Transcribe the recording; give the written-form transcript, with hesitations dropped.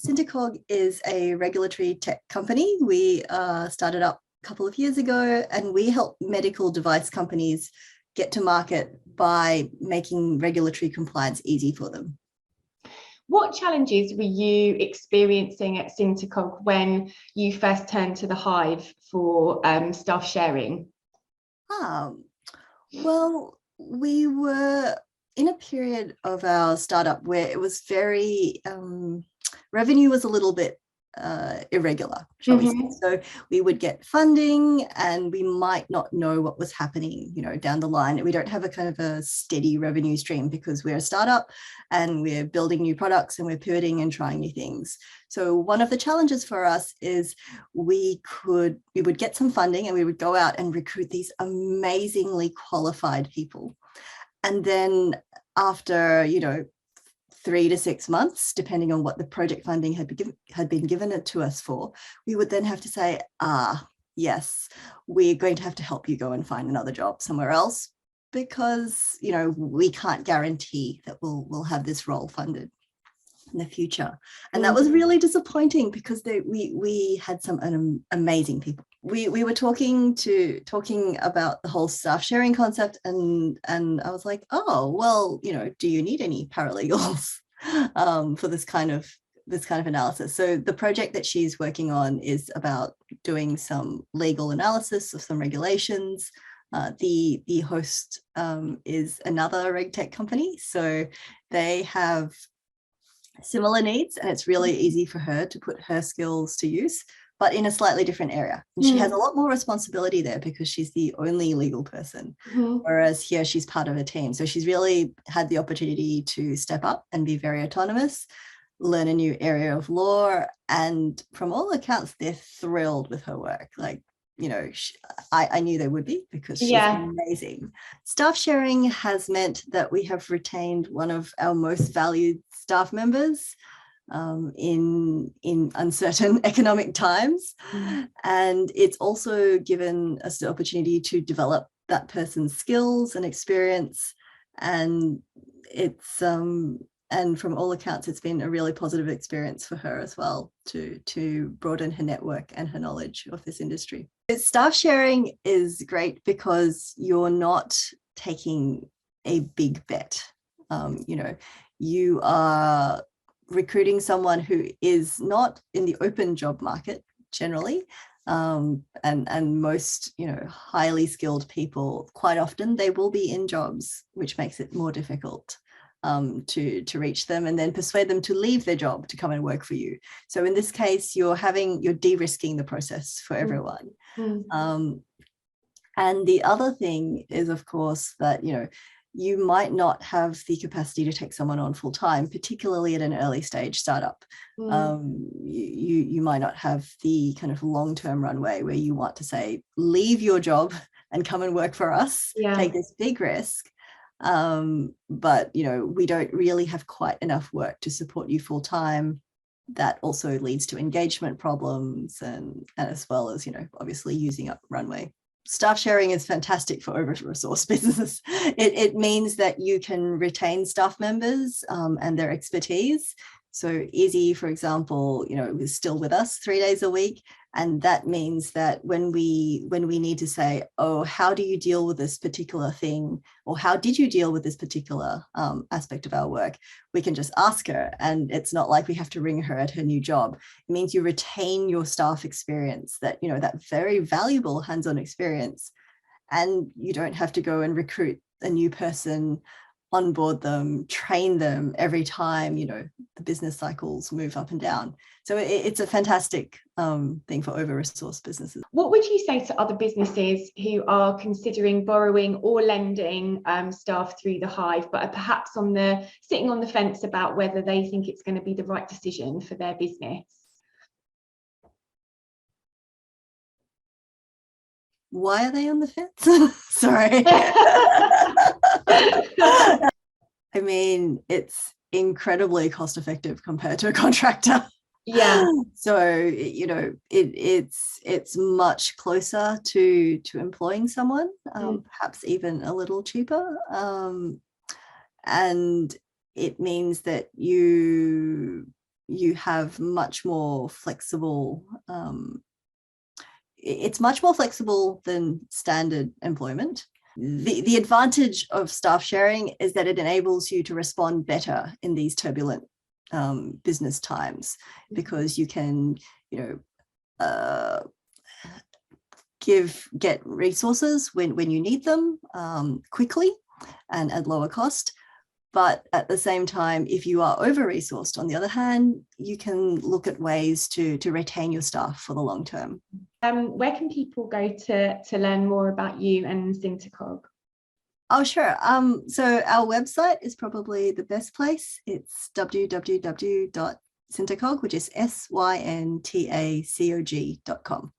Syntacog is a regulatory tech company. We started up a couple of years ago, and we help medical device companies get to market by making regulatory compliance easy for them. What challenges were you experiencing at Syntacog when you first turned to TheHIVE for staff sharing? Well, we were in a period of our startup where it was very, revenue was a little bit irregular, shall we say. So we would get funding and we might not know what was happening, down the line. We don't have a kind of a steady revenue stream because we're a startup and we're building new products and we're pivoting and trying new things. So one of the challenges for us is we would get some funding and we would go out and recruit these amazingly qualified people. And then after, 3 to 6 months, depending on what the project funding had been given it to us for, we would then have to say, yes, we're going to have to help you go and find another job somewhere else because, we can't guarantee that we'll have this role funded in the future. And that was really disappointing because we had some amazing people. We were talking about the whole staff sharing concept, and I was like, oh, well, do you need any paralegals for this kind of analysis? So the project that she's working on is about doing some legal analysis of some regulations. The host is another reg tech company, so they have similar needs, and it's really easy for her to put her skills to use, but in a slightly different area. And she has a lot more responsibility there because she's the only legal person, whereas here she's part of a team. So she's really had the opportunity to step up and be very autonomous, learn a new area of law, and from all accounts, they're thrilled with her work. Like, I knew they would be because she's amazing. Staff sharing has meant that we have retained one of our most valued staff members in uncertain economic times. And it's also given us the opportunity to develop that person's skills and experience. And it's and from all accounts, it's been a really positive experience for her as well to broaden her network and her knowledge of this industry. Staff sharing is great because you're not taking a big bet. You are recruiting someone who is not in the open job market generally. And most, highly skilled people, quite often they will be in jobs, which makes it more difficult to reach them and then persuade them to leave their job to come and work for you. So in this case, you're de-risking the process for everyone. And the other thing is, of course, that, you might not have the capacity to take someone on full time, particularly at an early stage startup. You might not have the kind of long-term runway where you want to say, leave your job and come and work for us, take this big risk. But we don't really have quite enough work to support you full time. That also leads to engagement problems and as well as, obviously using up runway. Staff sharing is fantastic for over-resourced businesses. It means that you can retain staff members and their expertise. So Izzy, for example, is still with us 3 days a week. And that means that when we need to say, oh, how do you deal with this particular thing? Or how did you deal with this particular aspect of our work? We can just ask her. And it's not like we have to ring her at her new job. It means you retain your staff experience, that, that very valuable hands-on experience. And you don't have to go and recruit a new person, onboard them, train them every time, the business cycles move up and down. So it's a fantastic thing for over-resourced businesses. What would you say to other businesses who are considering borrowing or lending staff through TheHIVE, but are perhaps sitting on the fence about whether they think it's going to be the right decision for their business? Why are they on the fence? Sorry. I mean, it's incredibly cost effective compared to a contractor. So, it's much closer to employing someone, perhaps even a little cheaper. And it means that you you have much more flexible, it's much more flexible than standard employment. The advantage of staff sharing is that it enables you to respond better in these turbulent business times, because you can, get resources when you need them quickly and at lower cost. But at the same time, if you are over-resourced, on the other hand, you can look at ways to retain your staff for the long term. Where can people go to learn more about you and Syntacog? Oh, sure. So our website is probably the best place. It's www.syntacog, which is syntacog.com.